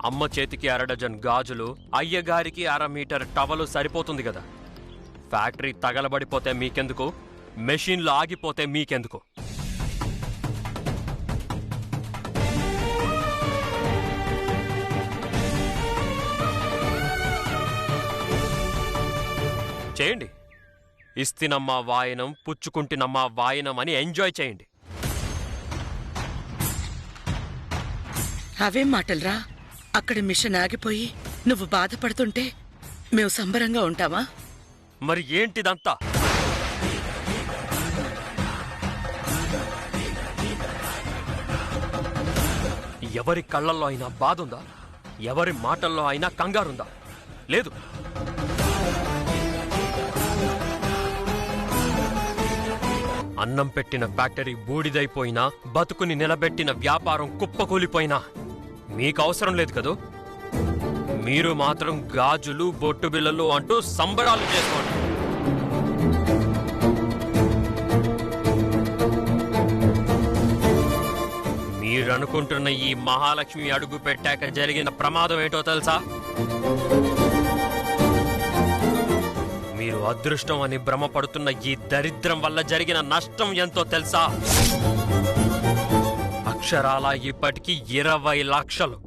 అమ్మ చేతికి 1/2 డజన్ గాజులు, అయ్యగారికి 1/2 మీటర్ టవలు సరిపోతుంది కదా. ఫ్యాక్టరీ తగలబడిపోతే మీకెందుకు, మెషిన్లు ఆగిపోతే మీకెందుకు? చేయండి. ఇస్తినమ్మా వాయనం, పుచ్చుకుంటినమ్మా వాయనం అని ఎంజాయ్ చేయండి. అవేం మాటలరా? అక్కడ మిషన్ ఆగిపోయి నువ్వు బాధపడుతుంటే మేము సంబరంగా ఉంటామా? మరి ఏంటిదంతా? ఎవరి కళ్ళల్లో అయినా బాధుందా? ఎవరి మాటల్లో అయినా కంగారుందా? లేదు. అన్నం పెట్టిన ఫ్యాక్టరీ బూడిదైపోయినా, బతుకుని నిలబెట్టిన వ్యాపారం కుప్పకూలిపోయినా మీకు అవసరం లేదు కదూ. మీరు మాత్రం గాజులు, బొట్టు బిళ్ళలు అంటూ సంబరాలు చేసుకోండి. మీరనుకుంటున్న ఈ మహాలక్ష్మి అడుగు పెట్టాక జరిగిన ప్రమాదం ఏంటో తెలుసా? మీరు అదృష్టం అని భ్రమపడుతున్న ఈ దరిద్రం వల్ల జరిగిన నష్టం ఎంతో తెలుసా? అక్షరాల ఇప్పటికీ 20 లక్షలు.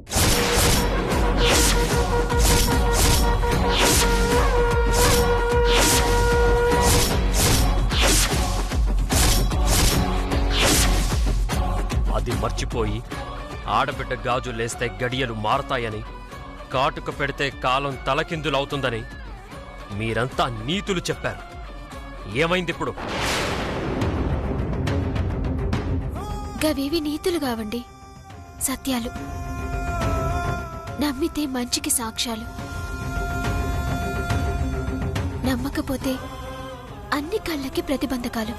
అది మర్చిపోయి ఆడబిడ్డ గాజులేస్తే గడియలు మారతాయని, కాటుక పెడితే కాలం తలకిందులవుతుందని మీరంతా నీతులు చెప్పారు. ఏమైందిప్పుడు? గవేవి నీతులు కావండి, సత్యాలు. నమ్మితే మంచికి సాక్ష్యాలు, నమ్మకపోతే అన్ని కళ్ళకి ప్రతిబంధకాలు.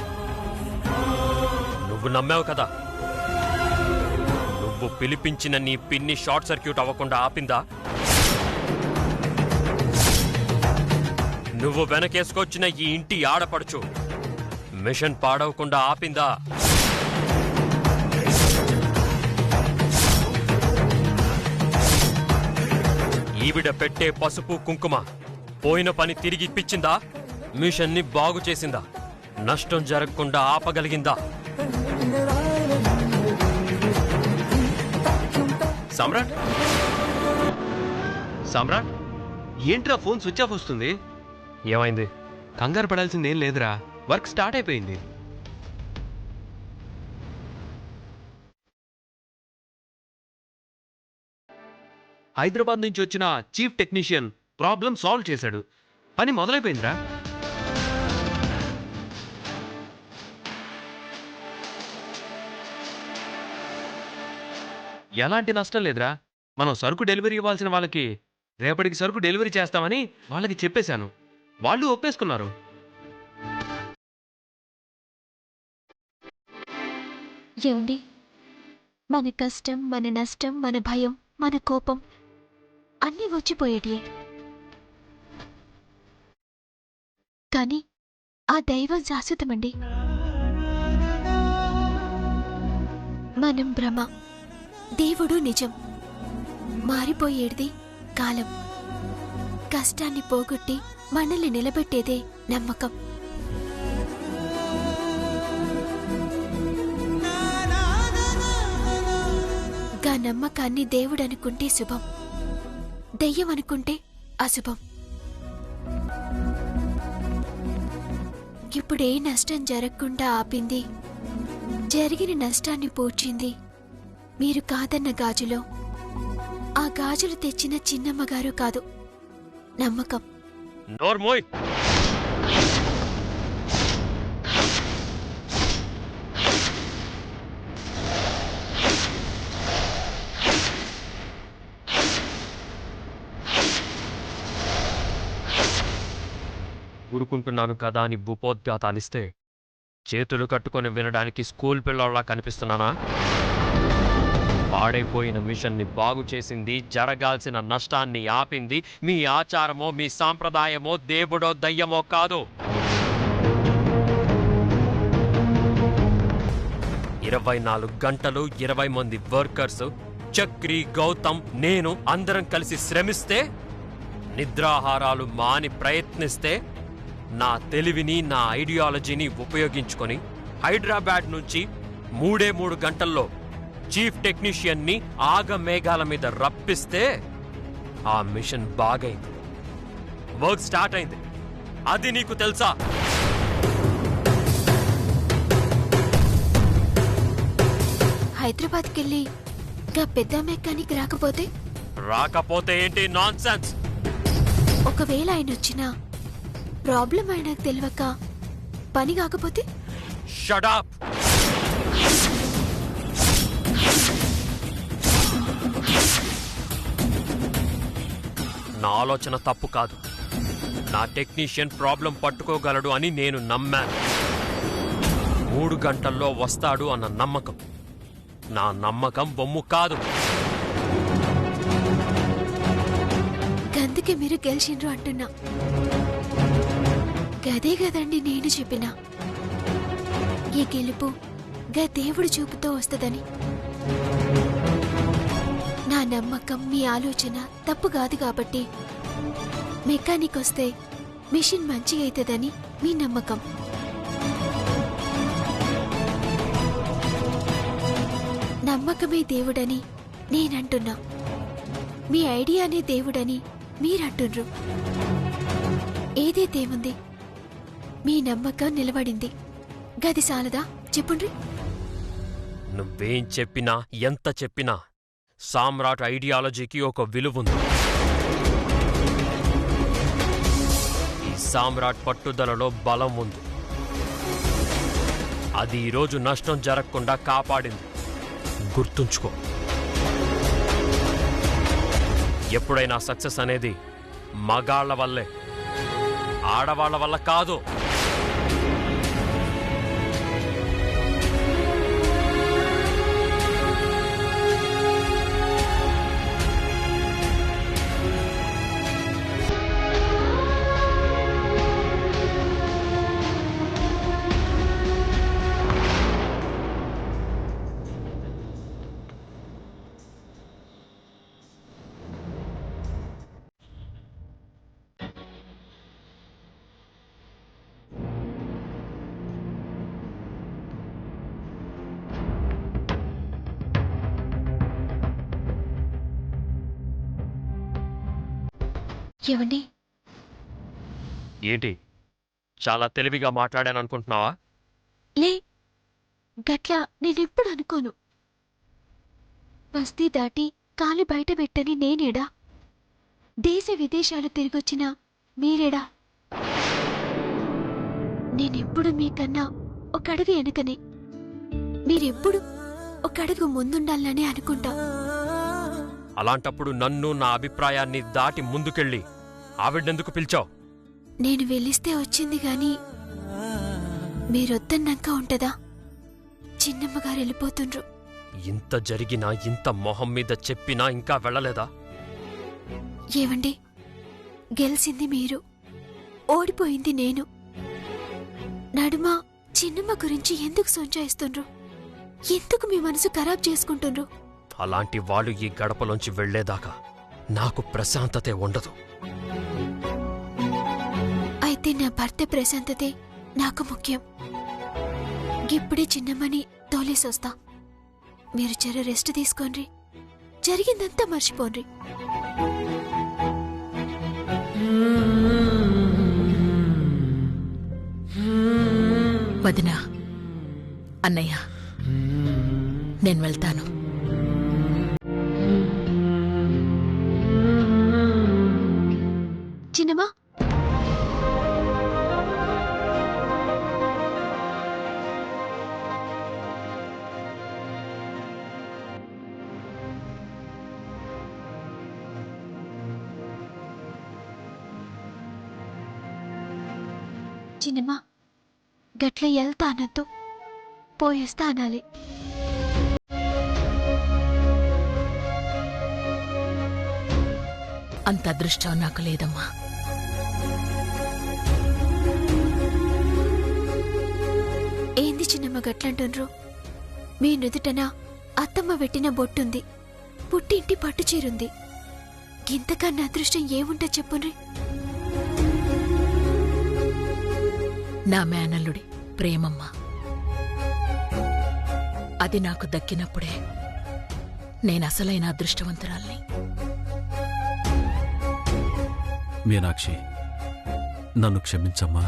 నువ్వు నమ్మావు కదా. నువ్వు పిలిపించిన నీ పిన్ని షార్ట్ సర్క్యూట్ అవ్వకుండా ఆపిందా? నువ్వు వెనకేసుకొచ్చిన ఈ ఇంటి ఆడపడుచు మిషన్ పాడవకుండా ఆపిందా? ఈవిడ పెట్టే పసుపు కుంకుమ పోయిన పని తిరిగి ఇప్పించిందా? మిషన్ని బాగు చేసిందా? నష్టం జరగకుండా ఆపగలిగిందా? సమ్రాట్, సమ్రాట్, ఏంట్రా ఫోన్ స్విచ్ ఆఫ్ వస్తుంది? ఏమైంది? కంగారు పడాల్సిందేం లేదురా, వర్క్ స్టార్ట్ అయిపోయింది. హైదరాబాద్ నుంచి వచ్చిన చీఫ్ టెక్నీషియన్ ప్రాబ్లం సాల్వ్ చేశాడు. పని మొదలైపోయిందిరా. ఎలాంటి నష్టం లేదురా. మనం సరుకు డెలివరీ ఇవ్వాల్సిన వాళ్ళకి రేపటికి సరుకు డెలివరీ చేస్తామని వాళ్ళకి చెప్పేశాను. వాళ్ళు ఒప్పేసుకున్నారు. ఏమండి, మన కష్టం, మన నష్టం, మన భయం, మన కోపం అన్నీ వచ్చిపోయేటియే. కానీ ఆ దైవం శాశ్వతమండి. మనం భ్రమ, దేవుడు నిజం. మారిపోయేది కాలం. కష్టాన్ని పోగొట్టి మనల్ని నిలబెట్టేదే నమ్మకం. గా నమ్మకాన్ని దేవుడనుకుంటే శుభం, దెయ్యం అనుకుంటే అశుభం. ఇప్పుడే నష్టం జరగకుండా ఆపింది, జరిగిన నష్టాన్ని పూడ్చింది మీరు కాదన్న గాజులో ఆ గాజులు తెచ్చిన చిన్నమ్మగారు కాదు, నమ్మకం. నోర్మోయ్. ఊరుకుంటున్నాను కదా అని భూపోద్ఘాతాలిస్తే చేతులు కట్టుకొని వినడానికి స్కూల్ పిల్లల్లా కనిపిస్తున్నానా? పాడైపోయిన మిషన్ని బాగు చేసింది, జరగాల్సిన నష్టాన్ని ఆపింది మీ ఆచారమో, మీ సాంప్రదాయమో, దేవుడో దయ్యమో కాదు. 24 గంటలు 20 మంది వర్కర్స్ చక్రి, గౌతమ్, నేను అందరం కలిసి శ్రమిస్తే, నిద్రాహారాలు మాని ప్రయత్నిస్తే, నా తెలివిని నా ఐడియాలజీని ఉపయోగించుకొని హైదరాబాద్ నుంచి 3 గంటల్లో చీఫ్ టెక్నీషియన్ని ఆగమేఘాల మీద రప్పిస్తే ఆ మిషన్ బాగైంది, వర్క్ స్టార్ట్ అయింది. అది నీకు తెలుసా? హైదరాబాద్కెళ్ళి గా పెద్ద మెకానిక్ రాకపోతే ఏంటి నాన్సెన్స్? ఒకవేళ ఆయన వచ్చినా ప్రాబ్లం ఆయనకు తెలియక పని కాకపోతే? Shut up! నా ఆలోచన తప్పు కాదు. నా టెక్నీషియన్ ప్రాబ్లం పట్టుకోగలడు అని నేను నమ్మాను. 3 గంటల్లో వస్తాడు అన్న నమ్మకం. నా నమ్మకం బొమ్ము కాదు. గందుకే మీరు గెలిచిండ్రు అంటున్నా. గదే గదండి నేను చెప్పినా, ఈ గెలుపు గా దేవుడు చూపుతో వస్తదని. నా నమ్మకం, మీ ఆలోచన తప్పు కాదు కాబట్టి మెకానిక్ వస్తే మిషన్ మంచిగా అవుతుందని మీ నమ్మకం. నమ్మకమే దేవుడని నేనంటున్నా, మీ ఐడియానే దేవుడని మీరంటుండ్రు. ఏదేదేముంది, మీ నమ్మకం నిలబడింది. గది సాలదా చెప్పుండ్రి. నువ్వేం చెప్పినా ఎంత చెప్పినా సామ్రాట్ ఐడియాలజీకి ఒక విలువుంది. ఈ సామ్రాట్ పట్టుదలలో బలం ఉంది. అది ఈరోజు నష్టం జరగకుండా కాపాడింది. గుర్తుంచుకో, ఎప్పుడైనా సక్సెస్ అనేది మగాళ్ల వల్లే, ఆడవాళ్ల వల్ల కాదు. ఏవండి? ఏంటి, చాలా తెలివిగా మాట్లాడాననుకుంటున్నావా? లే, గట్లా నేనెప్పుడు అనుకోను. బస్తీ దాటి కాలి బయట పెట్టని నేనేడా? దేశ విదేశాలు తిరిగొచ్చిన మీరేడా? నేనెప్పుడు మీకన్నా ఒక అడుగు వెనుకనే, మీరెప్పుడు ఒక అడుగు ముందుండాలని అనుకుంటా. అలాంటప్పుడు నన్ను, నా అభిప్రాయాన్ని దాటి ముందుకెళ్ళి ఆవిడెందుకు పిలిచావు? నేను వెళ్ళిస్తే వచ్చింది గాని మీరొద్దన్నాక ఉంటదా? చిన్నమ్మగారు వెళ్ళిపోతుండ్రు. ఇంత జరిగినా, ఇంత మొహం మీద చెప్పినా ఇంకా వెళ్ళలేదా? ఏవండి, గెలిచింది మీరు, ఓడిపోయింది నేను. నడుమ చిన్నమ్మ గురించి ఎందుకు సొంచాయిస్తుండ్రు? ఎందుకు మీ మనసు ఖరాబ్ చేసుకుంటుండ్రు? అలాంటి వాళ్ళు ఈ గడపలోంచి వెళ్లేదాకా నాకు ప్రశాంతతే ఉండదు. అయితే నా భర్త ప్రశాంతతే నాకు ముఖ్యం. ఇప్పుడే చిన్నమ్మని తోలేసొస్తా. మీరు జర రెస్ట్ తీసుకోండి, జరిగిందంతా మర్చిపోండి. వదినా, అన్నయ్య, నేను వెళ్తాను. చిన్నమ్మా, చిన్నమ్మా, గట్ల వెళ్తా అనద్దు, పోయేస్తా అనాలి. అంత అదృష్టం నాకు లేదమ్మా. ఏంది చిన్నమ్మ గట్లంటుండ్రు? మీ నుదుటన అత్తమ్మ పెట్టిన బొట్టుంది. పుట్టింటి పట్టుచీరుంది. ఇంతకన్నా అదృష్టం ఏముంటో చెప్పుండ్రి. నా మేనల్లుడి ప్రేమమ్మ. అది నాకు దక్కినప్పుడే నేనసలైన అదృష్టవంతురాల్ని. మీనాక్షి, నన్ను క్షమించమ్మా.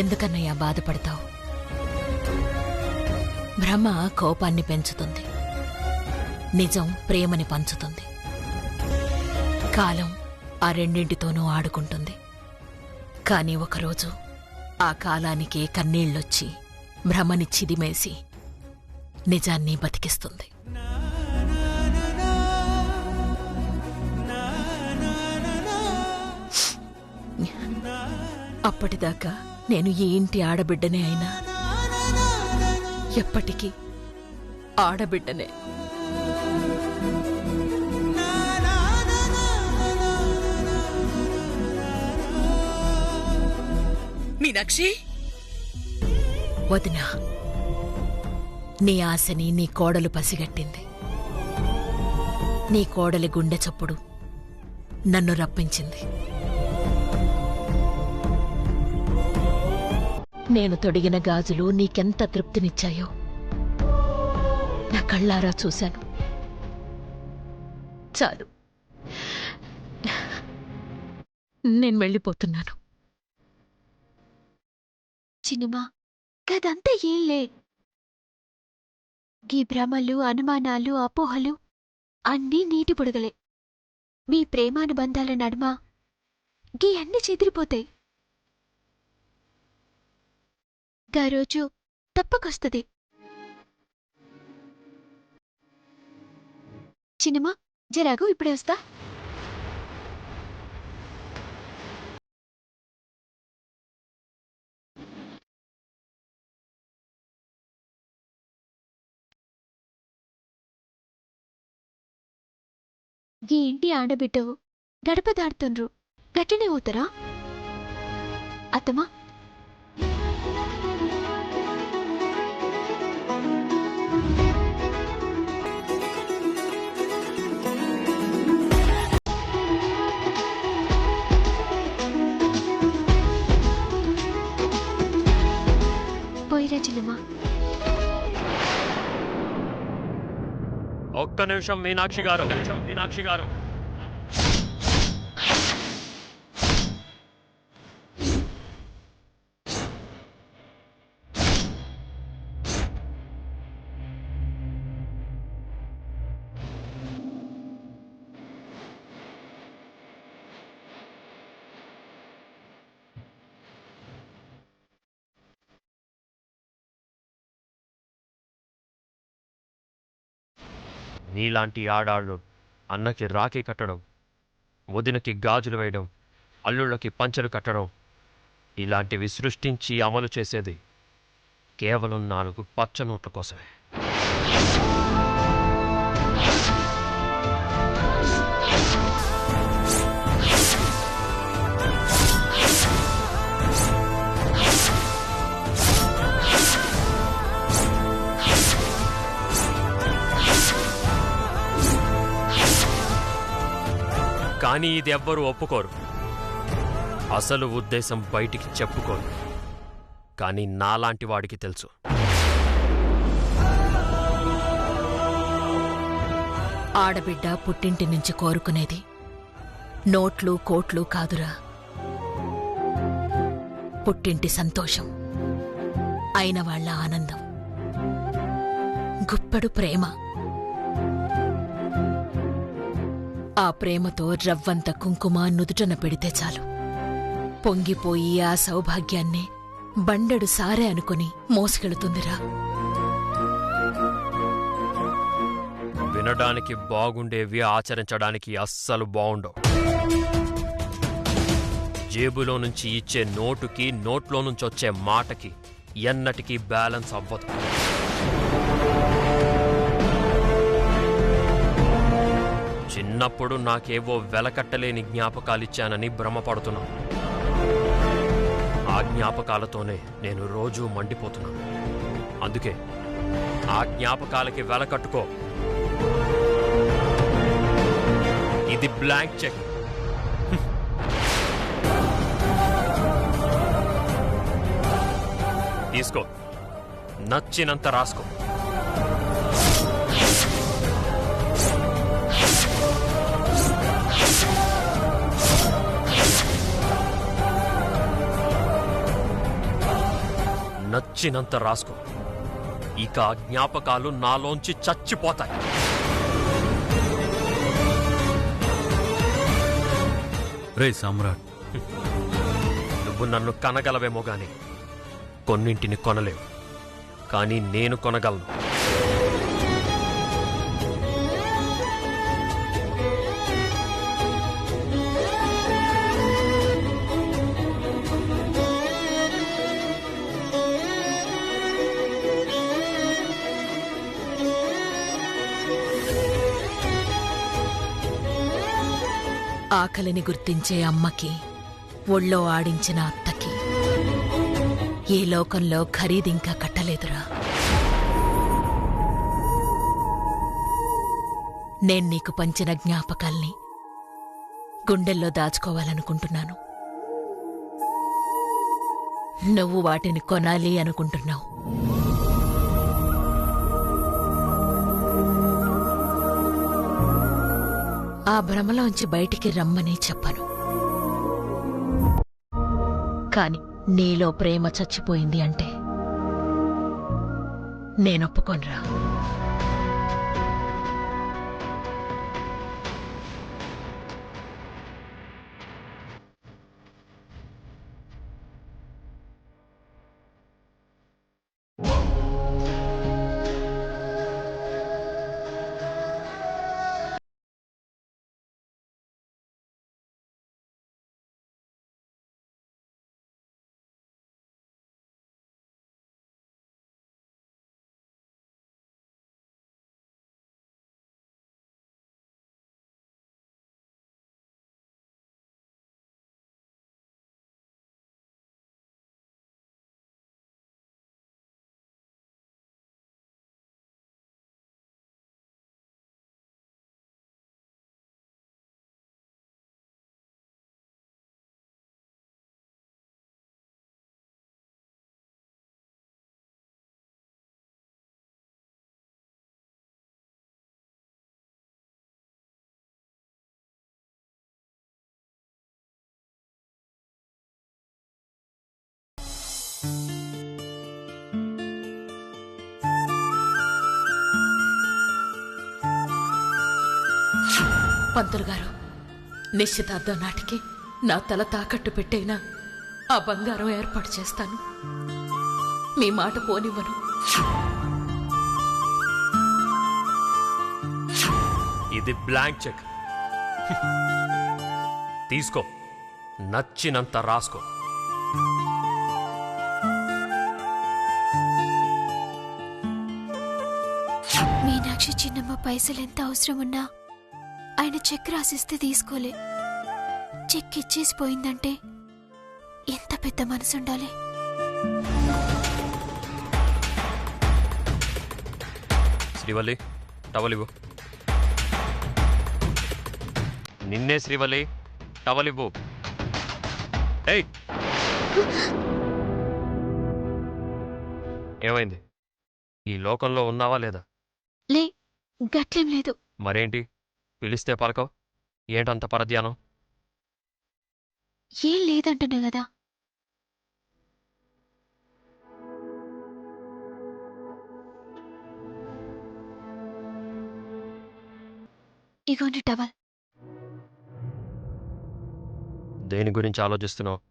ఎందుకన్నయ్యా బాధపడతావు? భ్రమ కోపాన్ని పెంచుతుంది, నిజం ప్రేమని పంచుతుంది. కాలం ఆ రెండింటితోనూ ఆడుకుంటుంది. కాని ఒకరోజు ఆ కాలానికే కన్నీళ్లొచ్చి భ్రమని చిదిమేసి నిజాన్ని బతికిస్తుంది. అప్పటిదాకా నేను ఈ ఇంటి ఆడబిడ్డనే అయినా ఎప్పటికీ ఆడబిడ్డనే. మీనాక్షి, వదినా, నీ ఆశని నీ కోడలు పసిగట్టింది. నీ కోడలి గుండె చప్పుడు నన్ను రప్పించింది. నేను తొడిగిన గాజులు నీకెంత తృప్తినిచ్చాయో నా కళ్ళారా చూశాను. చాలు, నేను వెళ్ళిపోతున్నాను. చిన్నమా, గదంతా ఏంలే. గీ భ్రమలు, అనుమానాలు, అపోహలు అన్నీ నీటి బుడగలే. మీ ప్రేమానుబంధాల నడుమ గీ అన్నీ చెదిరిపోతాయి. గా రోజు తప్పకొస్తది. చిన్నమా, జరాగు, ఇప్పుడే వస్తా. గీ ఇంటి ఆడబిడ్డవు గడప దాడుతుండ్రు, గట్టినే పోతారా అత్తమా? పోయిరా చిన్నమా. ఒక్క నిమిషం మీనాక్షి గారు, మీనాక్షి గారు. నీలాంటి ఆడాళ్ళు అన్నకి రాఖీ కట్టడం, వదినకి గాజులు వేయడం, అల్లుళ్ళకి పంచెలు కట్టడం, ఇలాంటివి సృష్టించి అమలు చేసేది కేవలం 4 పచ్చ నోట్ల కోసమే. కానీ ఇది ఎవ్వరూ ఒప్పుకోరు. అసలు ఉద్దేశం బయటికి చెప్పుకోరు. కానీ నాలాంటి వాడికి తెలుసు. ఆడబిడ్డ పుట్టింటి నుంచి కోరుకునేది నోట్లు కోట్లు కాదురా, పుట్టింటి సంతోషం, అయిన వాళ్ల ఆనందం, గుప్పెడు ప్రేమ. ఆ ప్రేమతో రవ్వంత కుంకుమ నుదుటన పెడితే చాలు, పొంగిపోయి ఆ సౌభాగ్యాన్ని బండెడు సారే అనుకుని మోసుకెళుతుందిరా. వినడానికి బాగుండేవి ఆచరించడానికి అస్సలు బావుండవు. జేబులో నుంచి ఇచ్చే నోటుకి, నోట్లో నుంచి వచ్చే మాటకి ఎన్నటికీ బ్యాలెన్స్ అవ్వదు. చిన్నప్పుడు నాకేవో వెలకట్టలేని జ్ఞాపకాలిచ్చానని భ్రమపడుతున్నాను. ఆ జ్ఞాపకాలతోనే నేను రోజూ మండిపోతున్నాను. అందుకే ఆ జ్ఞాపకాలకి వెలకట్టుకో. ఇది బ్లాంక్ చెక్. తీసుకో, నచ్చినంత రాసుకో. నచ్చినంత రాసుకో. ఇక ఆ జ్ఞాపకాలు నాలోంచి చచ్చిపోతాయి. రే సామ్రాట్, నువ్వు నన్ను కనగలవేమో గాని కొన్నింటిని కొనలేవు. కానీ నేను కొనగలను. ఆకలిని గుర్తించే అమ్మకి, ఒళ్ళో ఆడించిన అత్తకి ఈ లోకంలో ఖరీదింకా కట్టలేదురా. నేను నీకు పంచిన జ్ఞాపకాల్ని గుండెల్లో దాచుకోవాలనుకుంటున్నాను. నువ్వు వాటిని కొనాలి అనుకుంటున్నావు. ఆ భ్రమలోంచి బయటికి రమ్మని చెప్పను. కాని నీలో ప్రేమ చచ్చిపోయింది అంటే నేనొప్పుకోనురా. పంతులు గారు, నిశ్చితార్థం నాటికి నా తల తాకట్టు పెట్టైనా ఆ బంగారం ఏర్పాటు చేస్తాను. మీ మాట పోనివ్వను. ఇది బ్లాంక్ చెక్. తీసుకో, నచ్చినంత రాసుకో. మీనాక్షి చిన్నమ్మ పైసలు ఎంత అవసరం ఉన్నా ఆయన చెక్ రాసిస్తే తీసుకోలే. చెక్ ఇచ్చేసిపోయిందంటే ఎంత పెద్ద మనసుండాలి. శ్రీవల్లి, టవలివ్వు. నిన్నే శ్రీవల్లి, టవలివ్వు. ఏయ్, ఏమైంది? ఈ లోకంలో ఉన్నావా లేదా? లే, గట్లేం లేదు. మరేంటి పిలిస్తే పలకవు? ఏంటంత పరధ్యానం? ఏం లేదంటున్నా కదా. ఇగోండి టవల్. దేని గురించి ఆలోచిస్తున్నావు?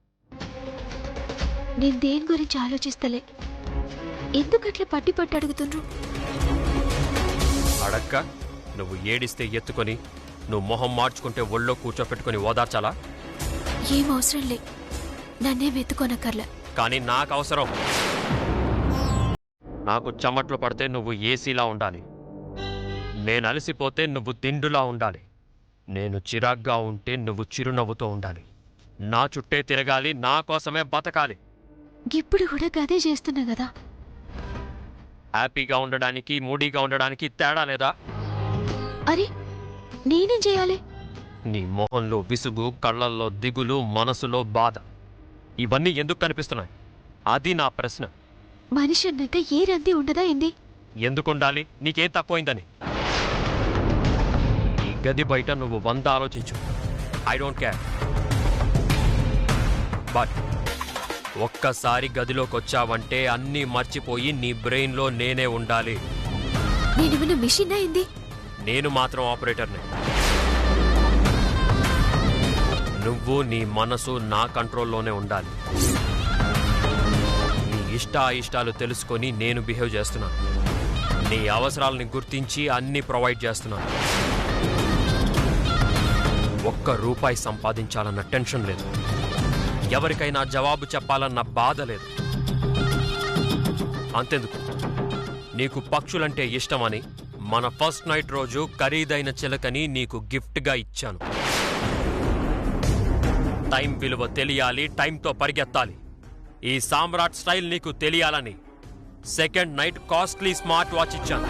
నేను దేని గురించి ఆలోచిస్తలే. ఎందుకట్లా పట్టి పట్టి అడుగుతుండ్రు? అడక్క నువ్వు ఏడిస్తే ఎత్తుకొని, నువ్వు మొహం మార్చుకుంటే ఒళ్ళో కూర్చోపెట్టుకుని ఓదార్చాలా? ఏం అవసరం లే, నన్నే వెతుకోనక్కర్లే. కానీ నాకు అవసరం. నాకు చెమట్లు పడితే నువ్వు ఏసీలా ఉండాలి. నేను అలసిపోతే నువ్వు దిండులా ఉండాలి. నేను చిరాగ్గా ఉంటే నువ్వు చిరునవ్వుతో ఉండాలి. నా చుట్టే తిరగాలి, నా కోసమే బతకాలి. ఇప్పుడు కూడా గదే చేస్తున్నా కదా. హ్యాపీగా ఉండడానికి మూడీగా ఉండడానికి తేడా లేదా? అరే నేనేం చేయాలి? నీ మొహంలో విసుగు, కళ్ళల్లో దిగులు, మనసులో బాధ ఇవన్నీ ఎందుకు కనిపిస్తున్నాయి? అది నా ప్రశ్న. మనిషి అన్నాక ఏ రంది ఉండదా ఏంది? ఎందుకుండాలి? నీకేం తక్కువైందని? ఈ గది బయట నువ్వు 100 ఆలోచించు, ఐ డోంట్ కేర్. బట్ ఒక్కసారి గదిలోకి వచ్చావంటే అన్నీ మర్చిపోయి నీ బ్రెయిన్లో నేనే ఉండాలి. నేనేమైనా మిషన్ అయింది? నేను మాత్రం ఆపరేటర్ని. నువ్వు నీ మనసు నా కంట్రోల్లోనే ఉండాలి. నీ ఇష్టాలు తెలుసుకొని నేను బిహేవ్ చేస్తున్నాను. నీ అవసరాలని గుర్తించి అన్నీ ప్రొవైడ్ చేస్తున్నాను. ₹1 సంపాదించాలన్న టెన్షన్ లేదు. ఎవరికైనా జవాబు చెప్పాలన్న బాధ లేదు. అంతెందుకు, నీకు పక్షులంటే ఇష్టమని మన ఫస్ట్ నైట్ రోజు ఖరీదైన చిలకని నీకు గిఫ్ట్గా ఇచ్చాను. టైం విలువ తెలియాలి, టైంతో పరిగెత్తాలి. ఈ సామ్రాట్ స్టైల్ నీకు తెలియాలని second night costly smart watch ఇచ్చాను.